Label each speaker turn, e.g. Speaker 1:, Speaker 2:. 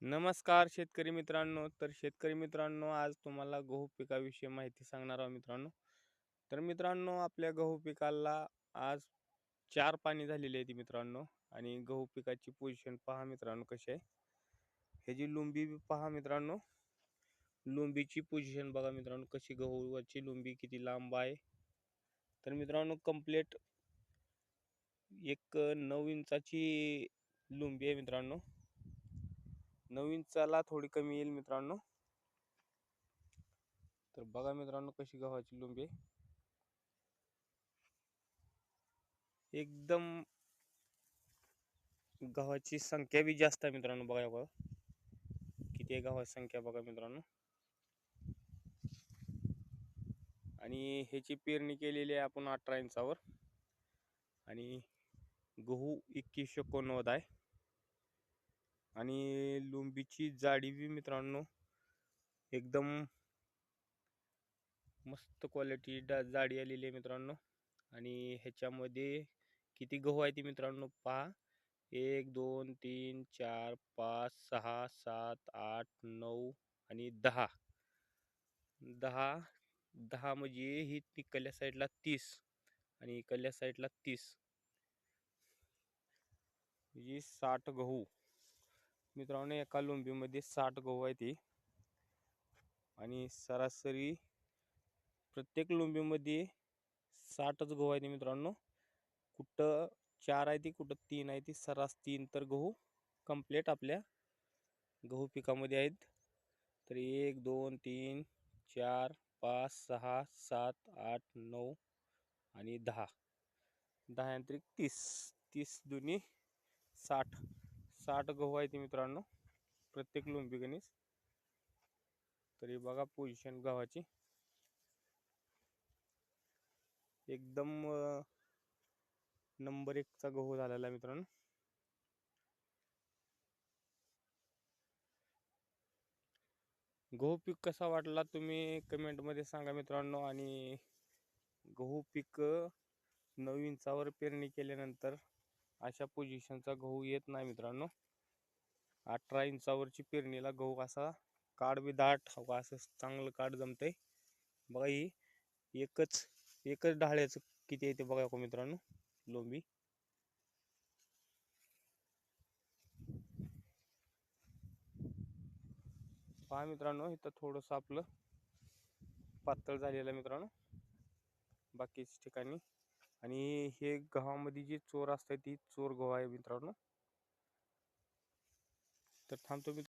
Speaker 1: नमस्कार शेतकरी मित्रांनो. तर शेतकरी मित्रांनो, आज तुम्हाला गहू पिकाविषयी माहिती सांगणार आहोत मित्रांनो. तर मित्रांनो, आपल्या गहू पिकाला आज 4 पाणी झालेली आहे ती मित्रांनो. आणि गहू पिकाची पोझिशन पहा मित्रांनो कशी आहे. ह्याची लुंबी बी पहा मित्रांनो. लुंबीची पोझिशन बघा मित्रांनो, कशी गहूची लुंबी किती लांब आहे. तर मित्रांनो, कंप्लीट एक 9 इंचाची लुंबी आहे मित्रांनो. 9 इंचाला थोडी कमी येईल मित्रांनो. तर बघा मित्रांनो, कशी गव्हाची लुंबी आहे. एकदम गव्हाची संख्या बी जास्त आहे मित्रांनो. बघा बघा किती आहे गव्हाची संख्या बघा मित्रांनो. आणि ह्याची पेरणी केलेली आहे आपण 18 इंचावर. आणि गहू 2189 आहे. आणि लुंबीची जाडी बी मित्रांनो एकदम मस्त क्वालिटी जाडी आलेली आहे मित्रांनो. आणि ह्याच्यामध्ये किती गहू आहे ती मित्रांनो पहा. 1 2 3 4 5 6 7 8 9 आणि 10. 10 म्हणजे ही इकडल्या साईडला 30 आणि इकडल्या साईडला 30 म्हणजे 60 गहू मित्रांनो. एका लुंबीमध्ये 60 गहू आहे ती. आणि सरासरी प्रत्येक लुंबीमध्ये 60च गहू आहे ती मित्रांनो. कुठं 4 आहे ती, कुठं 3 आहे ती. सरास 3 तर गहू कंप्लीट आपल्या गहू पिकामध्ये आहेत. तर 1 2 3 4 5 6 7 8 9 आणि 10. 10 यांत्रिक 30. 30 दुनी 60. 60 गहू आहे ती मित्रांनो प्रत्येक लुंबी गणीस. तरी बघा पोझिशन गव्हाची एकदम नंबर 1चा गहू झालेला आहे मित्रांनो. गहू पीक कसा वाटला तुम्ही कमेंटमध्ये सांगा मित्रांनो. आणि गहू पीक 9 इंचावर पेरणी केल्यानंतर अशा पोझिशनचा गहू येत नाही मित्रांनो. 18 इंचावरची पेरणीला गहू असा काड बी दाट असं चांगलं काड जमतंय. बघा ही एकच ढाळ्याचं किती आहे ते बघा को मित्रांनो लोंबी. पहा मित्रांनो, इथं थोडंसं आपलं पातळ झालेलं मित्रांनो बाकीच ठिकाणी. आणि हे गव्हामध्ये जी चोर असते ती चोर गहू आहे मित्रांनो. तर थांबतो मी.